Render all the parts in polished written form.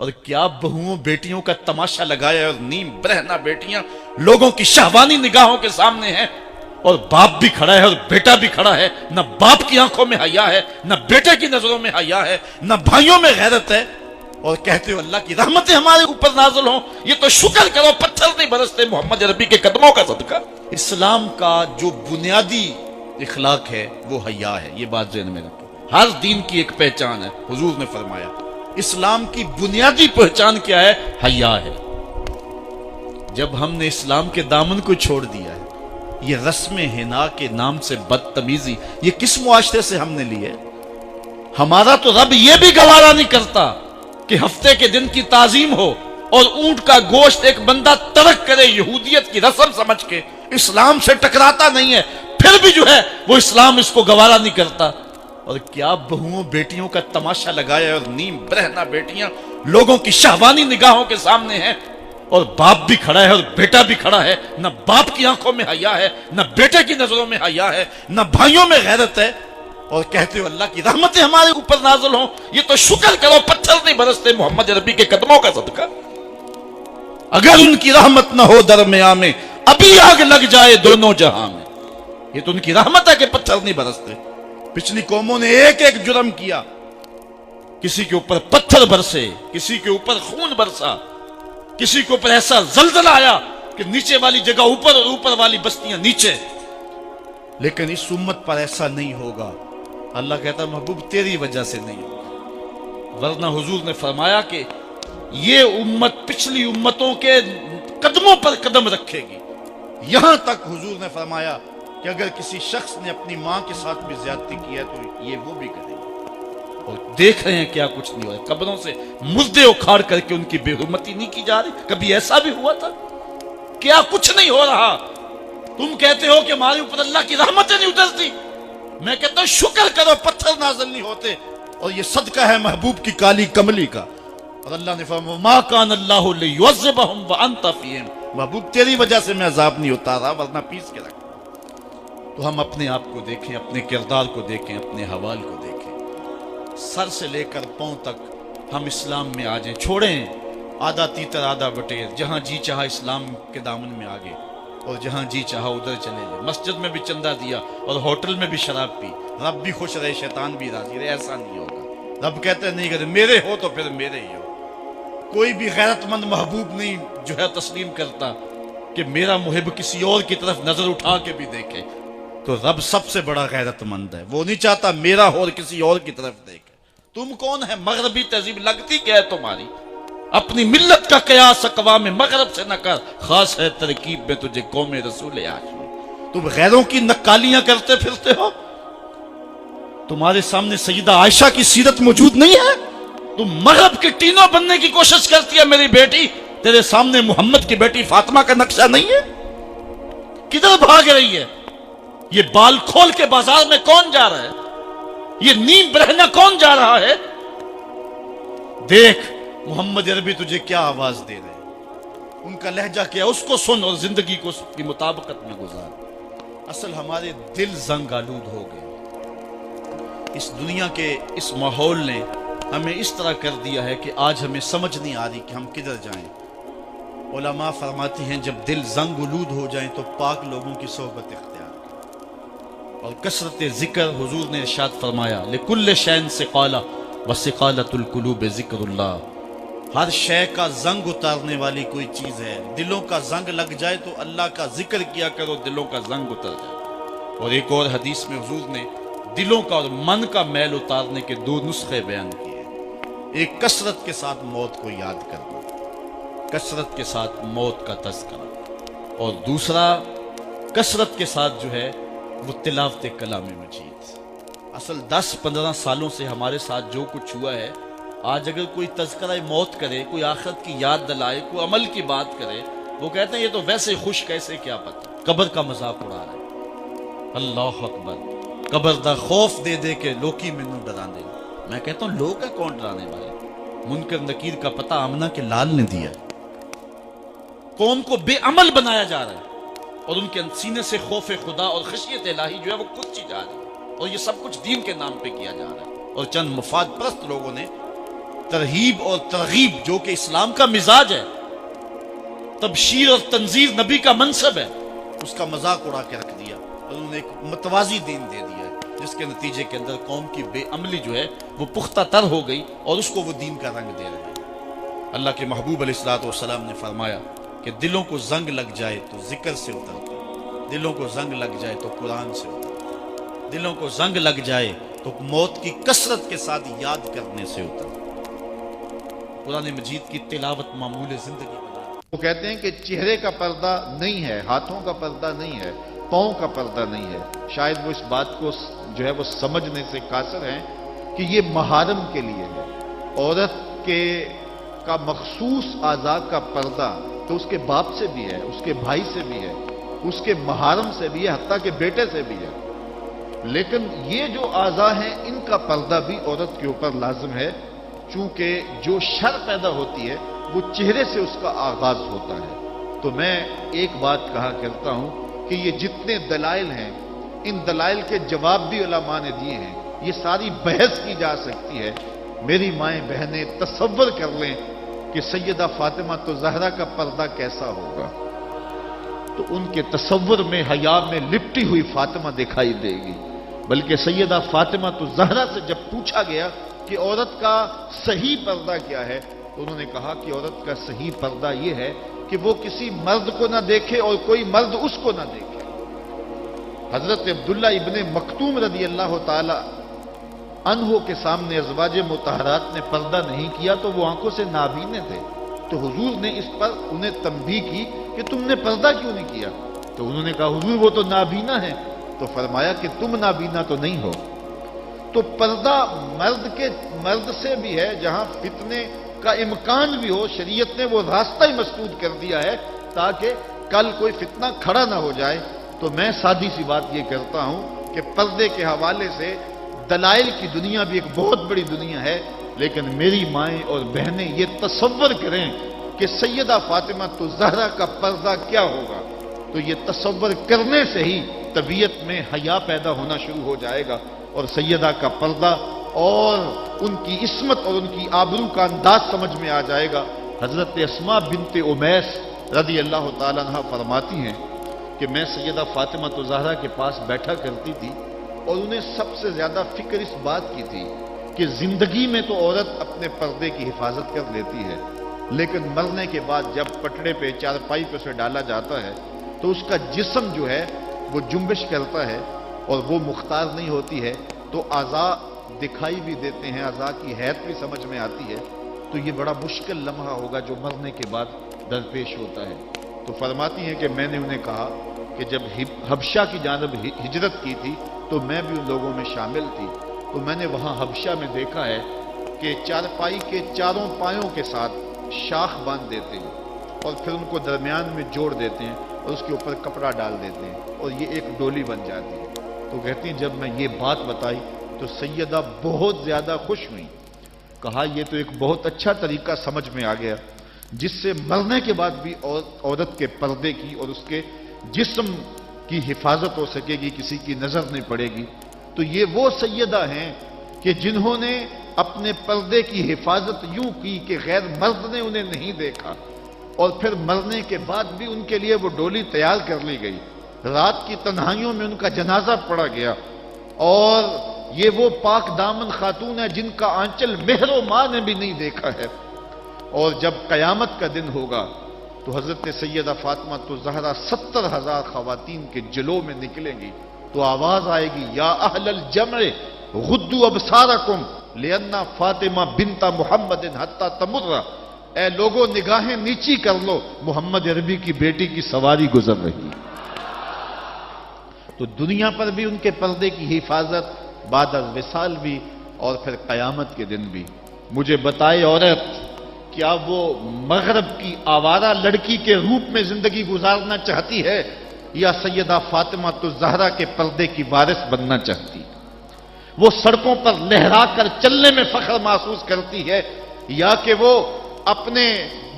اور کیا بہوؤں بیٹیوں کا تماشا لگایا، اور نیم برہنہ بیٹیاں لوگوں کی شہوانی نگاہوں کے سامنے ہیں، اور باپ بھی کھڑا ہے اور بیٹا بھی کھڑا ہے، نہ باپ کی آنکھوں میں حیا ہے، نہ بیٹے کی نظروں میں حیا ہے، نہ بھائیوں میں غیرت ہے، اور کہتے ہو اللہ کی رحمتیں ہمارے اوپر نازل ہوں۔ یہ تو شکر کرو پتھر نہیں برستے محمد عربی کے قدموں کا صدقہ۔ اسلام کا جو بنیادی اخلاق ہے وہ حیا ہے، یہ بات ذہن میں رکھو۔ ہر دین کی ایک پہچان ہے، حضور نے فرمایا اسلام کی بنیادی پہچان کیا ہے؟ حیا ہے۔ جب ہم نے اسلام کے دامن کو چھوڑ دیا ہے، یہ رسم حنا کے نام سے بدتمیزی یہ کس معاشرے سے ہم نے لی ہے؟ ہمارا تو رب یہ بھی گوارا نہیں کرتا کہ ہفتے کے دن کی تعظیم ہو اور اونٹ کا گوشت ایک بندہ ترک کرے یہودیت کی رسم سمجھ کے، اسلام سے ٹکراتا نہیں ہے، پھر بھی جو ہے وہ اسلام اس کو گوارا نہیں کرتا۔ اور کیا بہوؤں بیٹیوں کا تماشا لگایا، اور نیم برہنہ بیٹیاں لوگوں کی شہوانی نگاہوں کے سامنے ہیں، اور باپ بھی کھڑا ہے اور بیٹا بھی کھڑا ہے، نہ باپ کی آنکھوں میں حیا ہے، نہ بیٹے کی نظروں میں حیا ہے، نہ بھائیوں میں غیرت ہے، اور کہتے ہو اللہ کی رحمتیں ہمارے اوپر نازل ہوں۔ یہ تو شکر کرو پتھر نہیں برستے محمد عربی کے قدموں کا صدقہ۔ اگر ان کی رحمت نہ ہو درمیان میں، ابھی آگ لگ جائے دونوں جہاں میں۔ یہ تو ان کی رحمت ہے کہ پتھر نہیں برستے۔ پچھلی قوموں نے ایک ایک جرم کیا، کسی کے اوپر پتھر برسے، کسی کے اوپر خون برسا، کسی کے اوپر ایسا زلزلہ آیا کہ نیچے والی جگہ اوپر اور اوپر والی بستیاں نیچے، لیکن اس امت پر ایسا نہیں ہوگا۔ اللہ کہتا محبوب تیری وجہ سے نہیں ہوگا، ورنہ حضور نے فرمایا کہ یہ امت پچھلی امتوں کے قدموں پر قدم رکھے گی۔ یہاں تک حضور نے فرمایا کہ اگر کسی شخص نے اپنی ماں کے ساتھ بھی زیادتی کی ہے تو یہ وہ بھی کرے گا۔ اور دیکھ رہے ہیں کیا کچھ نہیں ہو رہا، قبروں سے مردے اکھاڑ کر کے ان کی بے حرمتی نہیں کی جا رہی۔ کبھی ایسا بھی ہوا تھا؟ کیا کچھ نہیں ہو رہا؟ تم کہتے ہو کہ ہمارے اوپر اللہ کی رحمتیں نہیں اترتی، میں کہتا ہوں شکر کرو پتھر نازل نہیں ہوتے، اور یہ صدقہ ہے محبوب کی کالی کملی کا۔ اور اللہ نے فرمایا ما کان اللہ لیعذبہم وانت فیہم، محبوب تیری وجہ سے میں عذاب نہیں اتارا ورنہ پیس کے رکھ۔ تو ہم اپنے آپ کو دیکھیں، اپنے کردار کو دیکھیں، اپنے حوال کو دیکھیں، سر سے لے کر پاؤں تک ہم اسلام میں آ جائیں، چھوڑیں آدھا تیتر آدھا بٹیر، جہاں جی چاہا اسلام کے دامن میں آگے اور جہاں جی چاہا ادھر چلے جائیں، مسجد میں بھی چندہ دیا اور ہوٹل میں بھی شراب پی، رب بھی خوش رہے شیطان بھی راضی رہے، ایسا نہیں ہوگا۔ رب کہتے ہیں نہیں کرے، میرے ہو تو پھر میرے ہی ہو۔ کوئی بھی غیرت مند محبوب نہیں جو ہے تسلیم کرتا کہ میرا محب کسی اور کی طرف نظر اٹھا کے بھی دیکھے، تو رب سب سے بڑا غیرت مند ہے، وہ نہیں چاہتا میرا ہو اور کسی اور کی طرف دیکھے۔ تم کون ہے؟ مغربی تہذیب لگتی کیا ہے تمہاری؟ اپنی ملت کا قیاس اقوام مغرب سے نہ کر، خاص ہے ترکیب میں تجھے قوم رسول ہاشمی۔ تم غیروں کی نقالیاں کرتے پھرتے ہو، تمہارے سامنے سیدہ عائشہ کی سیرت موجود نہیں ہے؟ تم مغرب کے ٹینوں بننے کی کوشش کرتی ہے میری بیٹی، تیرے سامنے محمد کی بیٹی فاطمہ کا نقشہ نہیں ہے؟ کدھر بھاگ رہی ہے؟ یہ بال کھول کے بازار میں کون جا رہا ہے؟ یہ نیم برہنہ کون جا رہا ہے؟ دیکھ محمد عربی تجھے کیا آواز دے رہے ہیں، ان کا لہجہ کیا، اس کو سن اور زندگی کو اس کی مطابقت میں گزار۔ اصل ہمارے دل زنگ آلود ہو گئے، اس دنیا کے اس ماحول نے ہمیں اس طرح کر دیا ہے کہ آج ہمیں سمجھ نہیں آ رہی کہ ہم کدھر جائیں۔ علماء فرماتی ہیں جب دل زنگ آلود ہو جائیں تو پاک لوگوں کی صحبت اختیار کریں، اور کثرت ذکر، حضور نے ارشاد فرمایا لکل شین سقالہ وسقالۃ القلوب ذکر اللہ، ہر شے کا زنگ اتارنے والی کوئی چیز ہے، دلوں کا زنگ لگ جائے تو اللہ کا ذکر کیا کرو، دلوں کا زنگ اتر جائے۔ اور ایک اور حدیث میں حضور نے دلوں کا اور من کا میل اتارنے کے دو نسخے بیان کیے، ایک کثرت کے ساتھ موت کو یاد کرنا، کثرت کے ساتھ موت کا تذکرہ، اور دوسرا کثرت کے ساتھ جو ہے وہ تلاوت کلام مجید۔ اصل 10-15 سالوں سے ہمارے ساتھ جو کچھ ہوا ہے، آج اگر کوئی تذکرہ موت کرے، کوئی آخرت کی یاد دلائے، کوئی عمل کی بات کرے، وہ کہتے ہیں یہ تو ویسے خوش کیسے، کیا پتہ، قبر کا مذاق اڑا رہا ہے۔ اللہ اکبر، قبر دا خوف دے دے کے لوکی مینوں ڈرا دے۔ میں کہتا ہوں لوگ ہے کون ڈرانے والے؟ منکر نکیر کا پتہ آمنہ کے لال نے دیا، قوم کو بے عمل بنایا جا رہا ہے، اور ان کے سینے سے خوف خدا اور خشیت الہی جو ہے وہ کچھ جا رہی ہے، اور یہ سب کچھ دین کے نام پہ کیا جا رہا ہے، اور چند مفاد پرست لوگوں نے ترہیب اور ترغیب جو کہ اسلام کا مزاج ہے، تبشیر اور تنذیر نبی کا منصب ہے، اس کا مذاق اڑا کے رکھ دیا اور انہوں نے ایک متوازی دین دے دیا ہے، جس کے نتیجے کے اندر قوم کی بے عملی جو ہے وہ پختہ تر ہو گئی اور اس کو وہ دین کا رنگ دے رہے ہیں۔ اللہ کے محبوب علیہ الصلوۃ والسلام نے فرمایا کہ دلوں کو زنگ لگ جائے تو ذکر سے اترتا، دلوں کو زنگ لگ جائے تو قرآن سے اترتا، دلوں کو زنگ لگ جائے تو موت کی کثرت کے ساتھ یاد کرنے سے اترتا۔ قرآن مجید کی تلاوت معمول زندگی بنا۔ وہ کہتے ہیں کہ چہرے کا پردہ نہیں ہے، ہاتھوں کا پردہ نہیں ہے، پاؤں کا پردہ نہیں ہے۔ شاید وہ اس بات کو جو ہے وہ سمجھنے سے قاصر ہیں کہ یہ محارم کے لیے ہے۔ عورت کا مخصوص اعضاء کا پردہ تو اس کے باپ سے بھی ہے، اس کے بھائی سے بھی ہے، اس کے محارم سے بھی ہے، حتیٰ کہ بیٹے سے بھی ہے۔ لیکن یہ جو اعضاء ہیں ان کا پردہ بھی عورت کے اوپر لازم ہے، چونکہ جو شر پیدا ہوتی ہے وہ چہرے سے اس کا آغاز ہوتا ہے۔ تو میں ایک بات کہا کرتا ہوں کہ یہ جتنے دلائل ہیں، ان دلائل کے جواب بھی علماء نے دیے ہیں، یہ ساری بحث کی جا سکتی ہے۔ میری مائیں بہنیں تصور کر لیں کہ سیدہ فاطمہ تو زہرا کا پردہ کیسا ہوگا، تو ان کے تصور میں حیا میں لپٹی ہوئی فاطمہ دکھائی دے گی۔ بلکہ سیدہ فاطمہ تو زہرا سے جب پوچھا گیا کہ عورت کا صحیح پردہ کیا ہے، تو انہوں نے کہا کہ عورت کا صحیح پردہ یہ ہے کہ وہ کسی مرد کو نہ دیکھے اور کوئی مرد اس کو نہ دیکھے۔ حضرت عبداللہ ابن مکتوم رضی اللہ تعالی عنہ کے سامنے ازواج مطہرات نے پردہ نہیں کیا تو وہ آنکھوں سے نابینے تھے، تو حضور نے اس پر انہیں تنبیہ کی کہ تم نے پردہ کیوں نہیں کیا؟ تو انہوں نے کہا حضور وہ تو نابینا ہے۔ تو فرمایا کہ تم نابینا تو نہیں ہو۔ تو پردہ مرد سے بھی ہے، جہاں فتنے کا امکان بھی ہو، شریعت نے وہ راستہ ہی مسدود کر دیا ہے تاکہ کل کوئی فتنہ کھڑا نہ ہو جائے۔ تو میں سادی سی بات یہ کرتا ہوں کہ پردے کے حوالے سے دلائل کی دنیا بھی ایک بہت بڑی دنیا ہے، لیکن میری مائیں اور بہنیں یہ تصور کریں کہ سیدہ فاطمہ تو زہرا کا پردہ کیا ہوگا، تو یہ تصور کرنے سے ہی طبیعت میں حیا پیدا ہونا شروع ہو جائے گا، اور سیدہ کا پردہ اور ان کی عصمت اور ان کی آبرو کا انداز سمجھ میں آ جائے گا۔ حضرت اسماء بنت امیس رضی اللہ تعالیٰ عنہ فرماتی ہیں کہ میں سیدہ فاطمہ تو زہرا کے پاس بیٹھا کرتی تھی، اور انہیں سب سے زیادہ فکر اس بات کی تھی کہ زندگی میں تو عورت اپنے پردے کی حفاظت کر لیتی ہے، لیکن مرنے کے بعد جب پٹڑے پہ چارپائی پہ اسے ڈالا جاتا ہے تو اس کا جسم جو ہے وہ جنبش کرتا ہے اور وہ مختار نہیں ہوتی ہے، تو اعضاء دکھائی بھی دیتے ہیں، اعضاء کی حیت بھی سمجھ میں آتی ہے، تو یہ بڑا مشکل لمحہ ہوگا جو مرنے کے بعد درپیش ہوتا ہے۔ تو فرماتی ہیں کہ میں نے انہیں کہا کہ جب حبشہ کی جانب ہجرت کی تھی تو میں بھی ان لوگوں میں شامل تھی، تو میں نے وہاں حبشہ میں دیکھا ہے کہ چارپائی کے چاروں پایوں کے ساتھ شاخ باندھ دیتے ہیں اور پھر ان کو درمیان میں جوڑ دیتے ہیں اور اس کے اوپر کپڑا ڈال دیتے ہیں اور یہ ایک ڈولی بن جاتی ہے۔ تو کہتی ہیں جب میں یہ بات بتائی تو سیدہ بہت زیادہ خوش ہوئی، کہا یہ تو ایک بہت اچھا طریقہ سمجھ میں آ گیا جس سے مرنے کے بعد بھی عورت کے پردے کی اور اس کے جسم کی حفاظت ہو سکے گی، کسی کی نظر نہیں پڑے گی۔ تو یہ وہ سیدہ ہیں کہ جنہوں نے اپنے پردے کی حفاظت یوں کی کہ غیر مرد نے انہیں نہیں دیکھا، اور پھر مرنے کے بعد بھی ان کے لیے وہ ڈولی تیار کر لی گئی، رات کی تنہائیوں میں ان کا جنازہ پڑا گیا، اور یہ وہ پاک دامن خاتون ہے جن کا آنچل مہر و ماں نے بھی نہیں دیکھا ہے۔ اور جب قیامت کا دن ہوگا تو حضرت سیدہ فاطمہ تو زہرا 70,000 خواتین کے جلو میں نکلیں گی، تو آواز آئے گی یا اہل الجمع غدوا ابصارکم لأن فاطمہ بنت محمد حتی تمر، اے لوگوں نگاہیں نیچی کر لو، محمد عربی کی بیٹی کی سواری گزر رہی۔ تو دنیا پر بھی ان کے پردے کی حفاظت، بعد از وصال بھی، اور پھر قیامت کے دن بھی۔ مجھے بتائے عورت کیا وہ مغرب کی آوارہ لڑکی کے روپ میں زندگی گزارنا چاہتی ہے یا سیدہ فاطمہ تو زہرا کے پردے کی وارث بننا چاہتی؟ وہ سڑکوں پر لہرا کر چلنے میں فخر محسوس کرتی ہے یا کہ وہ اپنے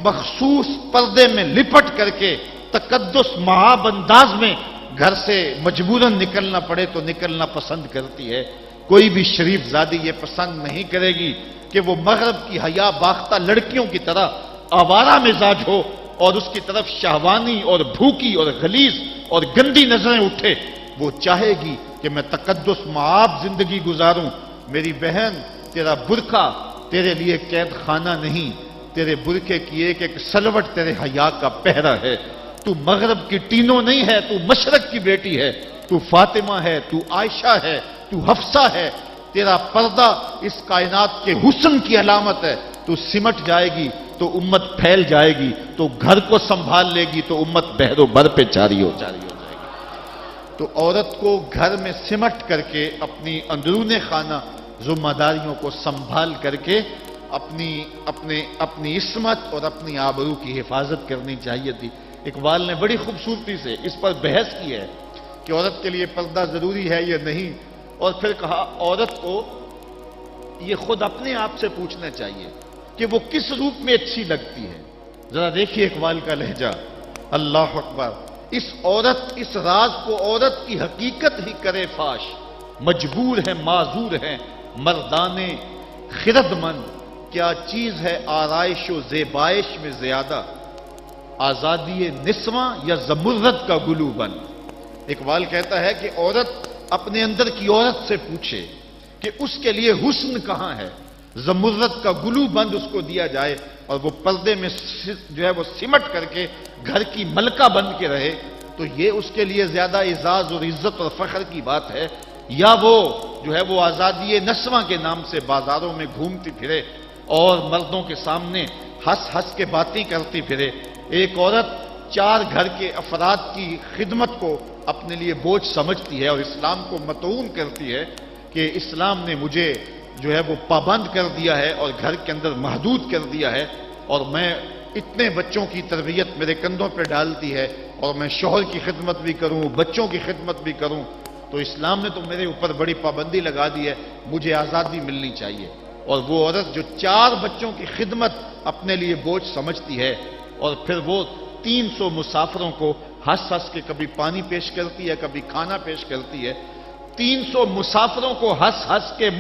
مخصوص پردے میں لپٹ کر کے تقدس مہاب انداز میں گھر سے مجبوراً نکلنا پڑے تو نکلنا پسند کرتی ہے؟ کوئی بھی شریف زادی یہ پسند نہیں کرے گی کہ وہ مغرب کی حیا باختہ لڑکیوں کی طرح آوارہ مزاج ہو اور اس کی طرف شہوانی اور بھوکی اور غلیظ اور گندی نظریں اٹھے. وہ چاہے گی کہ میں تقدس معاب زندگی گزاروں. میری بہن، تیرا برقع تیرے لیے قید خانہ نہیں، تیرے برقعے کی ایک سلوٹ تیرے حیا کا پہرا ہے. تو مغرب کی ٹینوں نہیں ہے، تو مشرق کی بیٹی ہے. تو فاطمہ ہے، تو عائشہ ہے، تو حفصہ ہے. تیرا پردہ اس کائنات کے حسن کی علامت ہے. تو سمٹ جائے گی تو امت پھیل جائے گی، تو گھر کو سنبھال لے گی تو امت بحر و بر پہ جاری ہو جائے گی. تو عورت کو گھر میں سمٹ کر کے اپنی اندرون خانہ ذمہ داریوں کو سنبھال کر کے اپنی عصمت اور اپنی آبرو کی حفاظت کرنی چاہیے تھی. اقبال نے بڑی خوبصورتی سے اس پر بحث کی ہے کہ عورت کے لیے پردہ ضروری ہے یا نہیں، اور پھر کہا عورت کو یہ خود اپنے آپ سے پوچھنا چاہیے کہ وہ کس روپ میں اچھی لگتی ہے. ذرا دیکھیے اقبال کا لہجہ. اللہ اکبر. اس راز کو عورت کی حقیقت ہی کرے فاش. مجبور ہے معذور ہے مردانے خرد مند. کیا چیز ہے آرائش و زیبائش میں زیادہ، آزادی نسواں یا زمرد کا گلو بند. اقبال کہتا ہے کہ عورت اپنے اندر کی عورت سے پوچھے کہ اس کے لیے حسن کہاں ہے. زمرد کا گلو بند اس کو دیا جائے اور وہ پردے میں جو ہے وہ سمٹ کر کے گھر کی ملکہ بن کے رہے، تو یہ اس کے لیے زیادہ اعزاز اور عزت اور فخر کی بات ہے، یا وہ جو ہے وہ آزادی نسواں کے نام سے بازاروں میں گھومتی پھرے اور مردوں کے سامنے ہنس ہنس کے باتیں کرتی پھرے. ایک عورت 4 گھر کے افراد کی خدمت کو اپنے لیے بوجھ سمجھتی ہے اور اسلام کو مطعون کرتی ہے کہ اسلام نے مجھے جو ہے وہ پابند کر دیا ہے اور گھر کے اندر محدود کر دیا ہے، اور میں اتنے بچوں کی تربیت میرے کندھوں پہ ڈالتی ہے اور میں شوہر کی خدمت بھی کروں، بچوں کی خدمت بھی کروں، تو اسلام نے تو میرے اوپر بڑی پابندی لگا دی ہے، مجھے آزادی ملنی چاہیے. اور وہ عورت جو 4 بچوں کی خدمت اپنے لیے بوجھ سمجھتی ہے اور پھر وہ 300 مسافروں کو ہنس ہنس کے کبھی پانی پیش کرتی ہے، کبھی کھانا پیش کرتی ہے. 300 مسافروں کو ہنس ہنس کے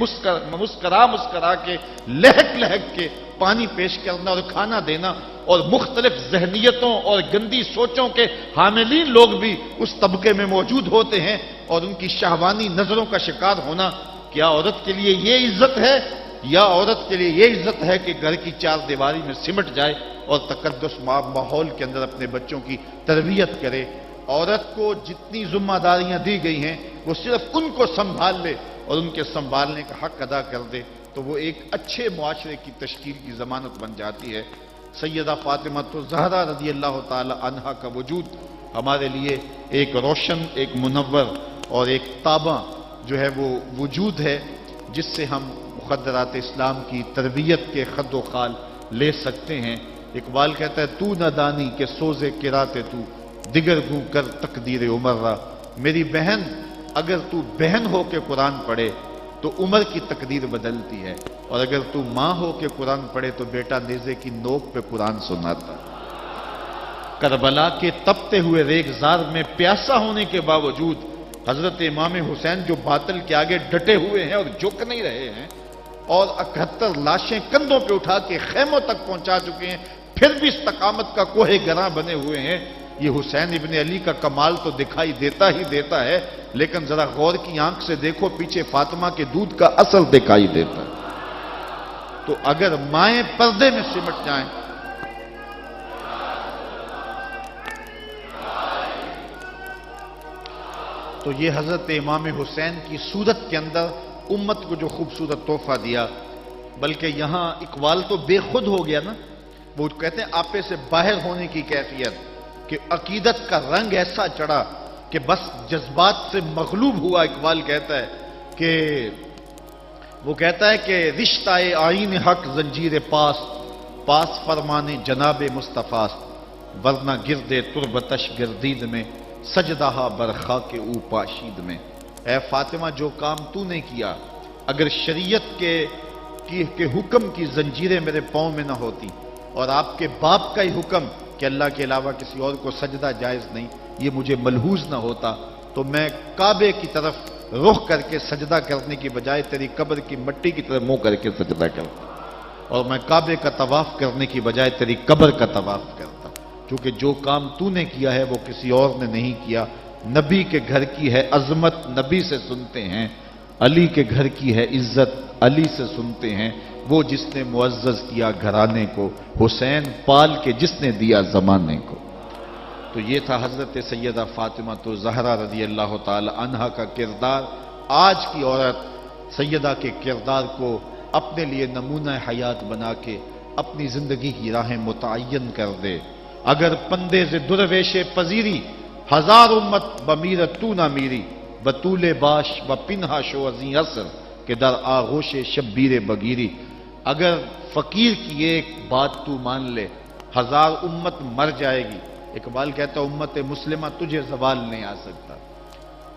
مسکرا کے لہک لہک کے پانی پیش کرنا اور کھانا دینا، اور مختلف ذہنیتوں اور گندی سوچوں کے حاملین لوگ بھی اس طبقے میں موجود ہوتے ہیں اور ان کی شہوانی نظروں کا شکار ہونا. کیا عورت کے لیے یہ عزت ہے، یا عورت کے لیے یہ عزت ہے کہ گھر کی 4 دیواری میں سمٹ جائے اور تقدس ماحول کے اندر اپنے بچوں کی تربیت کرے؟ عورت کو جتنی ذمہ داریاں دی گئی ہیں وہ صرف ان کو سنبھال لے اور ان کے سنبھالنے کا حق ادا کر دے تو وہ ایک اچھے معاشرے کی تشکیل کی ضمانت بن جاتی ہے. سیدہ فاطمہ الزہرا رضی اللہ تعالی عنہا کا وجود ہمارے لیے ایک روشن، ایک منور اور ایک تابع جو ہے وہ وجود ہے، جس سے ہم مقدرات اسلام کی تربیت کے خد و خال لے سکتے ہیں. اقبال کہتا ہے تو نہ دانی کہ سوزے کراتے تو دیگر گو کر تقدیر عمر را. میری بہن، اگر تو بہن ہو کے قرآن پڑھے تو عمر کی تقدیر بدلتی ہے، اور اگر تو ماں ہو کے قرآن پڑھے تو بیٹا نیزے کی نوک پہ قرآن سناتا. کربلا کے تپتے ہوئے ریگزار میں پیاسا ہونے کے باوجود حضرت امام حسین جو باطل کے آگے ڈٹے ہوئے ہیں اور جھک نہیں رہے ہیں، اور 71 لاشیں کندھوں پہ اٹھا کے خیموں تک پہنچا چکے ہیں، پھر بھی استقامت کا کوہ گراں بنے ہوئے ہیں. یہ حسین ابن علی کا کمال تو دکھائی دیتا ہی دیتا ہے، لیکن ذرا غور کی آنکھ سے دیکھو پیچھے فاطمہ کے دودھ کا اثر دکھائی دیتا ہے. تو اگر مائیں پردے میں سمٹ جائیں تو یہ حضرت امام حسین کی صورت کے اندر امت کو جو خوبصورت تحفہ دیا. بلکہ یہاں اقبال تو بے خود ہو گیا نا، وہ کہتے ہیں آپے سے باہر ہونے کی کیفیت، کہ عقیدت کا رنگ ایسا چڑھا کہ بس جذبات سے مغلوب ہوا. اقبال کہتا ہے کہ رشتہ آئین حق زنجیر پاس فرمانے جناب مصطفیٰ، ورنہ گردے تربتش گردید میں سجدہ برخا کے او پاشید میں. اے فاطمہ، جو کام تو نے کیا، اگر شریعت کے حکم کی زنجیریں میرے پاؤں میں نہ ہوتی اور آپ کے باپ کا ہی حکم کہ اللہ کے علاوہ کسی اور کو سجدہ جائز نہیں، یہ مجھے ملحوظ نہ ہوتا، تو میں کعبے کی طرف رخ کر کے سجدہ کرنے کی بجائے تیری قبر کی مٹی کی طرف منہ کر کے سجدہ کرتا، اور میں کعبے کا طواف کرنے کی بجائے تیری قبر کا طواف کرتا، کیونکہ جو کام تو نے کیا ہے وہ کسی اور نے نہیں کیا۔ نبی کے گھر کی ہے عظمت، نبی سے سنتے ہیں، علی کے گھر کی ہے عزت، علی سے سنتے ہیں، وہ جس نے معزز کیا گھرانے کو، حسین پال کے جس نے دیا زمانے کو۔ تو یہ تھا حضرت سیدہ فاطمہ تو زہرا رضی اللہ تعالی عنہا کا کردار۔ آج کی عورت سیدہ کے کردار کو اپنے لیے نمونہ حیات بنا کے اپنی زندگی کی راہیں متعین کر دے۔ اگر پندے سے درویش پذیری، ہزار امت بمیرت تو نہ میری، بطول باش و پنہا شو ازیں اثر کہ در آغوش شبیر بگیری۔ اگر فقیر کی ایک بات تو مان لے، ہزار امت مر جائے گی۔ اقبال کہتا ہے امت مسلمہ تجھے زوال نہیں آ سکتا،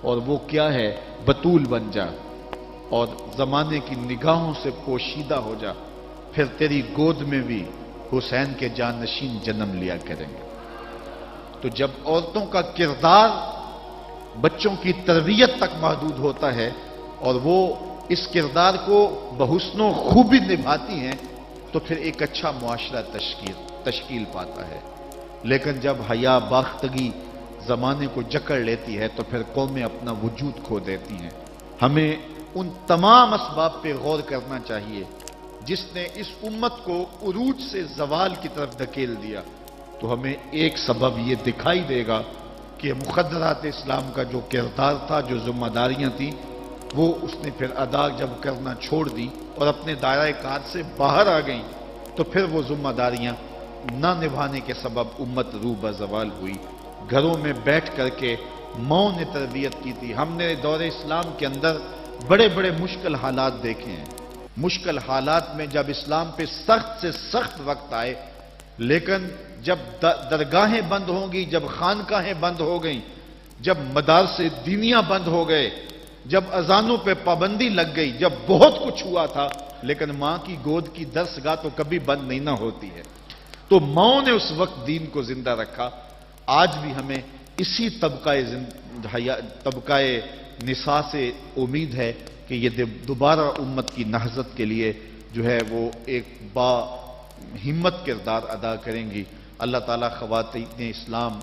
اور وہ کیا ہے؟ بطول بن جا اور زمانے کی نگاہوں سے پوشیدہ ہو جا، پھر تیری گود میں بھی حسین کے جانشین جنم لیا کریں گے۔ تو جب عورتوں کا کردار بچوں کی تربیت تک محدود ہوتا ہے اور وہ اس کردار کو بحسن و خوبی نبھاتی ہیں تو پھر ایک اچھا معاشرہ تشکیل پاتا ہے۔ لیکن جب حیا باختگی زمانے کو جکڑ لیتی ہے تو پھر قومیں اپنا وجود کھو دیتی ہیں۔ ہمیں ان تمام اسباب پہ غور کرنا چاہیے جس نے اس امت کو عروج سے زوال کی طرف دھکیل دیا، تو ہمیں ایک سبب یہ دکھائی دے گا کہ مخدرات اسلام کا جو کردار تھا، جو ذمہ داریاں تھیں، وہ اس نے پھر ادا جب کرنا چھوڑ دی اور اپنے دائرہ کار سے باہر آ گئیں، تو پھر وہ ذمہ داریاں نہ نبھانے کے سبب امت روح بزوال ہوئی۔ گھروں میں بیٹھ کر کے ماؤں نے تربیت کی تھی۔ ہم نے دور اسلام کے اندر بڑے بڑے مشکل حالات دیکھے ہیں۔ مشکل حالات میں جب اسلام پہ سخت سے سخت وقت آئے، لیکن جب درگاہیں بند ہوں گی، جب خانقاہیں بند ہو گئیں، جب مدارس دینیاں بند ہو گئے، جب اذانوں پہ پابندی لگ گئی، جب بہت کچھ ہوا تھا، لیکن ماں کی گود کی درسگاہ تو کبھی بند نہیں نہ ہوتی ہے۔ تو ماؤں نے اس وقت دین کو زندہ رکھا۔ آج بھی ہمیں اسی طبقہ نساء سے امید ہے کہ یہ دوبارہ امت کی نہضت کے لیے جو ہے وہ ایک با ہمت کردار ادا کریں گی۔ اللہ تعالیٰ خواتین اسلام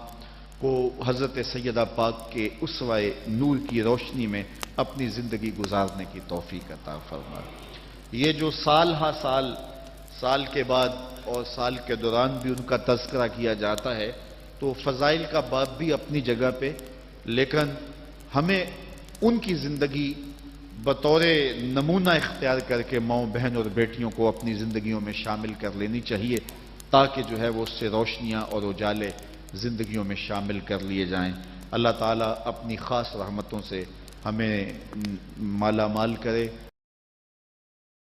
کو حضرت سیدہ پاک کے اسوہ نور کی روشنی میں اپنی زندگی گزارنے کی توفیق عطا فرمائے۔ یہ جو سال ہا سال کے بعد اور سال کے دوران بھی ان کا تذکرہ کیا جاتا ہے، تو فضائل کا باب بھی اپنی جگہ پہ، لیکن ہمیں ان کی زندگی بطور نمونہ اختیار کر کے ماؤں بہن اور بیٹیوں کو اپنی زندگیوں میں شامل کر لینی چاہیے، تاکہ جو ہے وہ اس سے روشنیاں اور اجالے زندگیوں میں شامل کر لیے جائیں۔ اللہ تعالیٰ اپنی خاص رحمتوں سے ہمیں مالا مال کرے۔